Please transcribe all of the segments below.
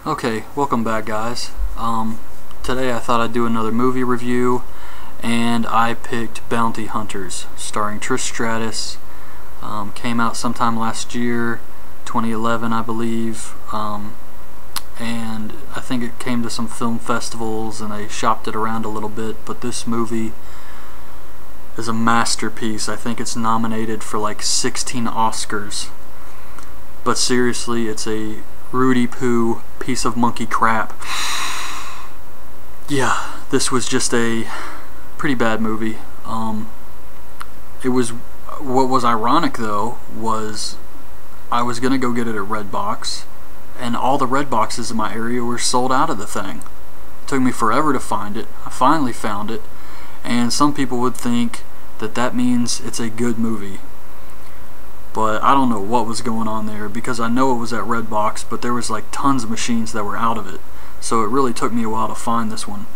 Okay, welcome back, guys. Today I thought I'd do another movie review, and I picked Bounty Hunters, starring Trish Stratus. Came out sometime last year, 2011 I believe, and I think it came to some film festivals and they shopped it around a little bit, but this movie is a masterpiece. I think it's nominated for like 16 Oscars. But seriously, it's a Rudy Poo piece of monkey crap. Yeah, this was just a pretty bad movie. What was ironic though was I was gonna go get it at Redbox, and all the Redboxes in my area were sold out of the thing. It took me forever to find it. I finally found it, and some people would think that that means it's a good movie. But I don't know what was going on there, because I know it was at Redbox, but there was like tons of machines that were out of it. So it really took me a while to find this one.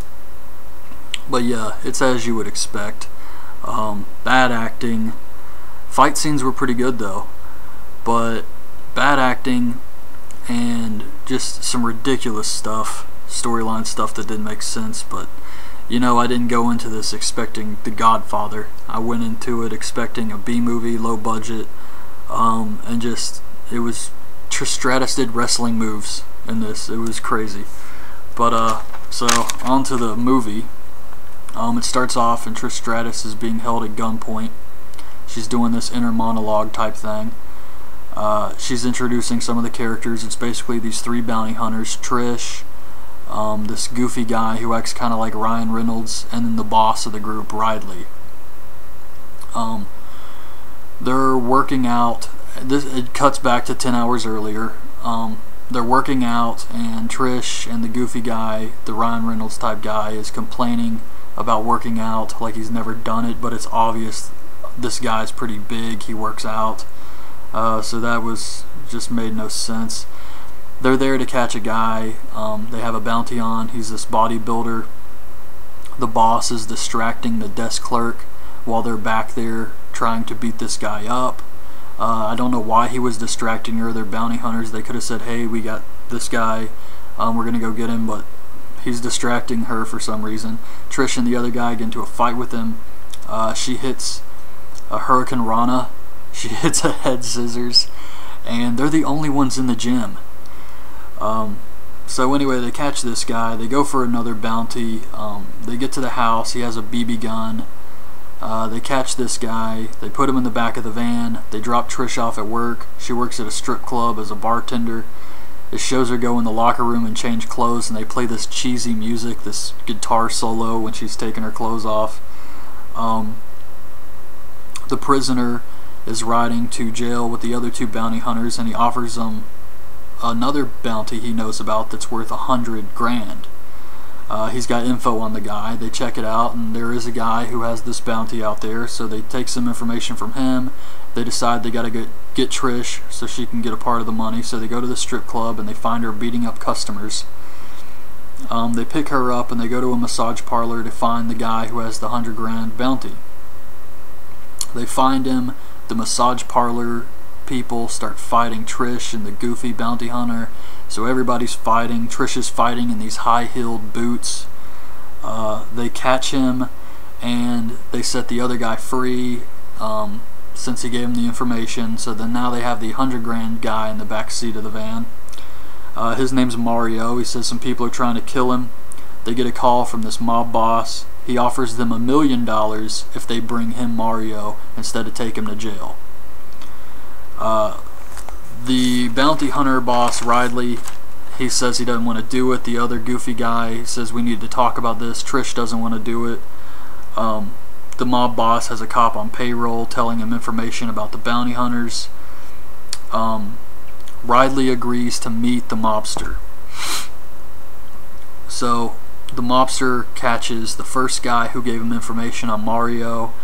But yeah, it's as you would expect. Bad acting. Fight scenes were pretty good though. But bad acting and just some ridiculous stuff. Storyline stuff that didn't make sense. But you know, I didn't go into this expecting The Godfather. I went into it expecting a B movie, low budget. And just, it was, Trish Stratus did wrestling moves in this. It was crazy. But, so, on to the movie. It starts off and Trish Stratus is being held at gunpoint. She's doing this inner monologue type thing. She's introducing some of the characters. It's basically these three bounty hunters, Trish, this goofy guy who acts kind of like Ryan Reynolds, and then the boss of the group, Riley. They're working out. It cuts back to 10 hours earlier. They're working out, and Trish and the goofy guy, the Ryan Reynolds type guy, is complaining about working out like he's never done it, but it's obvious this guy's pretty big. He works out. So that was just made no sense. They're there to catch a guy. They have a bounty on. He's this bodybuilder. The boss is distracting the desk clerk while they're back there trying to beat this guy up. I don't know why he was distracting her. They're bounty hunters. They could have said, hey, we got this guy, we're gonna go get him, but he's distracting her for some reason. Trish and the other guy get into a fight with him. She hits a Hurricane Rana. She hits a head scissors, and they're the only ones in the gym. So anyway, they catch this guy. They go for another bounty. They get to the house. He has a BB gun. They catch this guy. They put him in the back of the van. They drop Trish off at work. She works at a strip club as a bartender. It shows her go in the locker room and change clothes, and they play this cheesy music, this guitar solo when she's taking her clothes off. The prisoner is riding to jail with the other two bounty hunters, and he offers them another bounty he knows about that's worth $100 grand. He's got info on the guy. They check it out, and there is a guy who has this bounty out there, so they take some information from him. They decide they gotta get Trish so she can get a part of the money, so they go to the strip club and they find her beating up customers. They pick her up and they go to a massage parlor to find the guy who has the $100 grand bounty. They find him. The massage parlor people start fighting Trish and the goofy bounty hunter. So everybody's fighting. Trish is fighting in these high-heeled boots. They catch him and they set the other guy free since he gave him the information. So then now they have the $100 grand guy in the back seat of the van. His name's Mario. He says some people are trying to kill him. They get a call from this mob boss. He offers them $1 million if they bring him Mario instead of take him to jail. The bounty hunter boss, Riley, he says he doesn't want to do it. The other goofy guy says we need to talk about this. Trish doesn't want to do it. The mob boss has a cop on payroll telling him information about the bounty hunters. Riley agrees to meet the mobster. So the mobster catches the first guy who gave him information on Mario,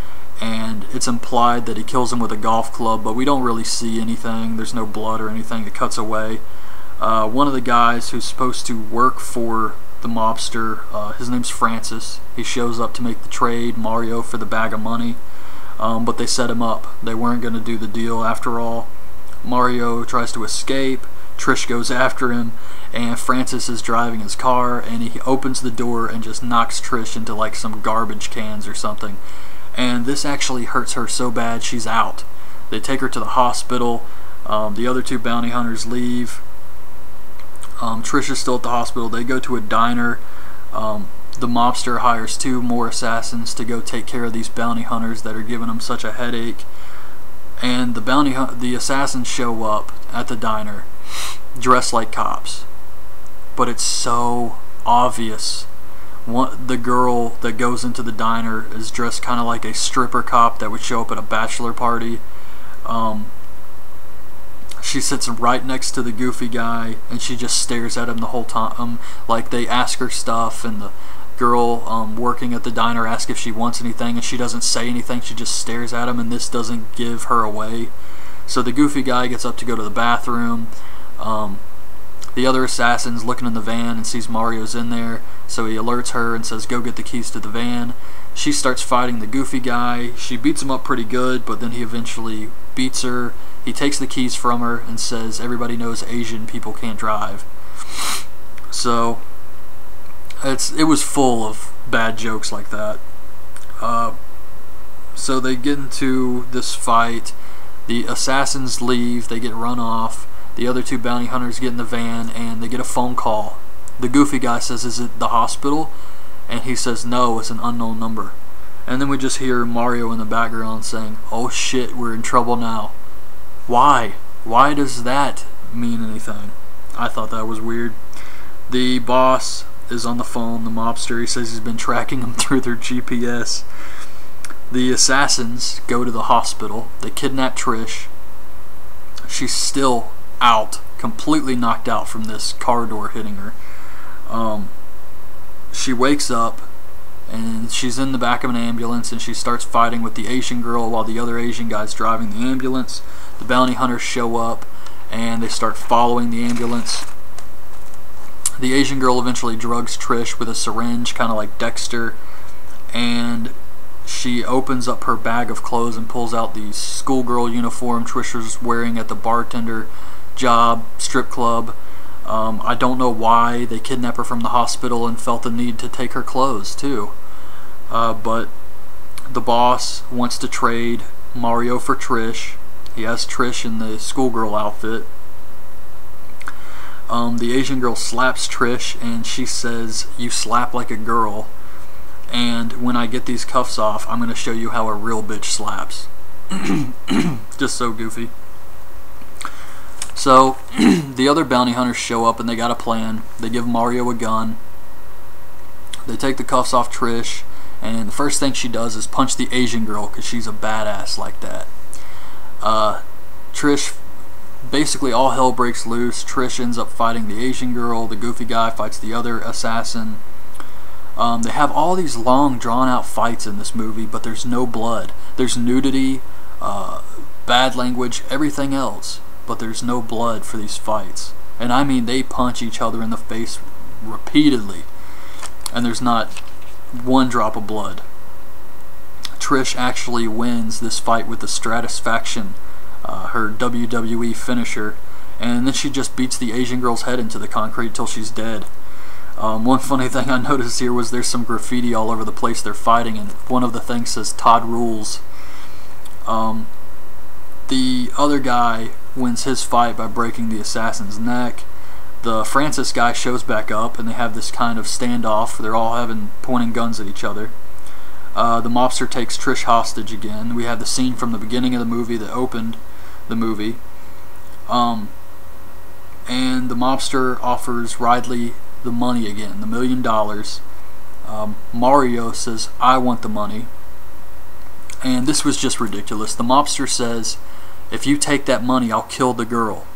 and it's implied that he kills him with a golf club, but we don't really see anything. There's no blood or anything. It cuts away. One of the guys who's supposed to work for the mobster, his name's Francis. He shows up to make the trade, Mario for the bag of money, but they set him up. They weren't going to do the deal after all. Mario tries to escape. Trish goes after him, and Francis is driving his car, and he opens the door and just knocks Trish into like some garbage cans or something. And this actually hurts her so bad she's out. They take her to the hospital. The other two bounty hunters leave. Trish is still at the hospital. They go to a diner. The mobster hires 2 more assassins to go take care of these bounty hunters that are giving him such a headache. And the assassins show up at the diner dressed like cops. But it's so obvious. The girl that goes into the diner is dressed kind of like a stripper cop that would show up at a bachelor party. She sits right next to the goofy guy, and she just stares at him the whole time. Like, they ask her stuff, and the girl working at the diner asks if she wants anything, and she doesn't say anything. She just stares at him, and this doesn't give her away. So the goofy guy gets up to go to the bathroom. The other assassin's looking in the van and sees Mario's in there, so he alerts her and says, go get the keys to the van. She starts fighting the goofy guy. She beats him up pretty good, but then he eventually beats her. He takes the keys from her and says, everybody knows Asian people can't drive. So it was full of bad jokes like that. So they get into this fight. The assassins leave. They get run off. The other 2 bounty hunters get in the van, and they get a phone call. The goofy guy says, is it the hospital? And he says, no, it's an unknown number. And then we just hear Mario in the background saying, oh shit, we're in trouble now. Why? Why does that mean anything? I thought that was weird. The boss is on the phone, the mobster. He says he's been tracking them through their GPS. The assassins go to the hospital. They kidnap Trish. She's still out, completely knocked out from this car door hitting her. She wakes up, and she's in the back of an ambulance, and she starts fighting with the Asian girl while the other Asian guy's driving the ambulance. The bounty hunters show up, and they start following the ambulance. The Asian girl eventually drugs Trish with a syringe, kind of like Dexter, and she opens up her bag of clothes and pulls out the schoolgirl uniform Trish was wearing at the bartender job strip club. I don't know why they kidnapped her from the hospital and felt the need to take her clothes too. But the boss wants to trade Mario for Trish. He has Trish in the schoolgirl outfit. The Asian girl slaps Trish, and she says, you slap like a girl, and when I get these cuffs off, I'm going to show you how a real bitch slaps. Just so goofy. So the other bounty hunters show up, and they got a plan. They give Mario a gun. They take the cuffs off Trish, and the first thing she does is punch the Asian girl because she's a badass like that. Trish, basically all hell breaks loose. Trish ends up fighting the Asian girl. The goofy guy fights the other assassin. They have all these long drawn out fights in this movie, but there's no blood. There's nudity, bad language, everything else, but there's no blood for these fights. And I mean, they punch each other in the face repeatedly, and there's not one drop of blood. Trish actually wins this fight with the Stratusfaction, her WWE finisher, and then she just beats the Asian girl's head into the concrete till she's dead. One funny thing I noticed here was there's some graffiti all over the place they're fighting, and one of the things says Todd Rules. The other guy wins his fight by breaking the assassin's neck. The Francis guy shows back up, and they have this kind of standoff. They're all pointing guns at each other. The mobster takes Trish hostage again. We have the scene from the beginning of the movie that opened the movie. And the mobster offers Ridley the money again, the $1 million. Mario says, I want the money. And this was just ridiculous. The mobster says, if you take that money, I'll kill the girl.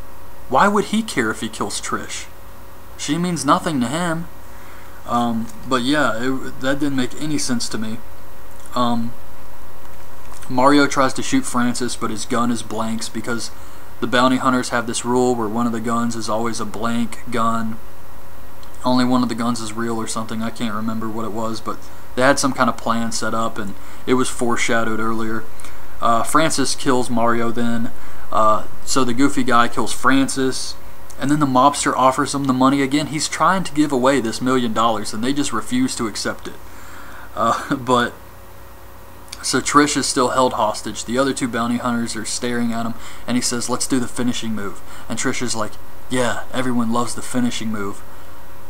Why would he care if he kills Trish? She means nothing to him. But yeah, that didn't make any sense to me. Mario tries to shoot Francis, but his gun is blanks because the bounty hunters have this rule where one of the guns is always a blank gun. Only one of the guns is real or something. I can't remember what it was, but they had some kind of plan set up, and it was foreshadowed earlier. Francis kills Mario then. So the goofy guy kills Francis. And then the mobster offers him the money again. He's trying to give away this $1 million, and they just refuse to accept it. But so Trish is still held hostage. The other two bounty hunters are staring at him, and he says, "Let's do the finishing move." And Trish is like, "Yeah, everyone loves the finishing move."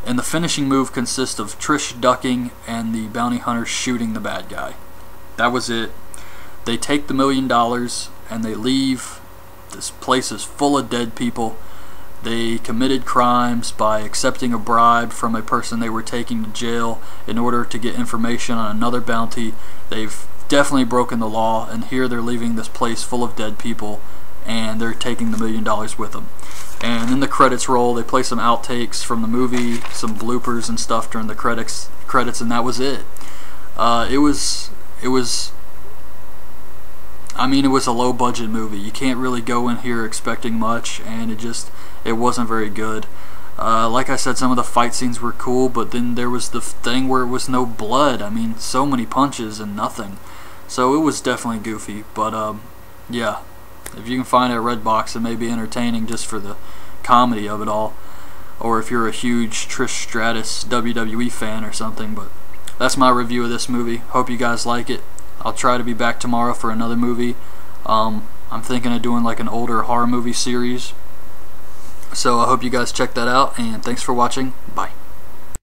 And the finishing move consists of Trish ducking and the bounty hunters shooting the bad guy. That was it. They take the $1 million and they leave. This place is full of dead people. They committed crimes by accepting a bribe from a person they were taking to jail in order to get information on another bounty. They've definitely broken the law, and here they're leaving this place full of dead people, and they're taking the $1 million with them. And then the credits roll. They play some outtakes from the movie, some bloopers and stuff during the credits, and that was it. It was a low budget movie. You can't really go in here expecting much, and it wasn't very good. Like I said, some of the fight scenes were cool, but then there was the thing where it was no blood. I mean, so many punches and nothing. So it was definitely goofy, but yeah. If you can find it at Redbox, it may be entertaining just for the comedy of it all. Or if you're a huge Trish Stratus WWE fan or something. But that's my review of this movie. Hope you guys like it. I'll try to be back tomorrow for another movie. I'm thinking of doing like an older horror movie series. So I hope you guys check that out, and thanks for watching. Bye.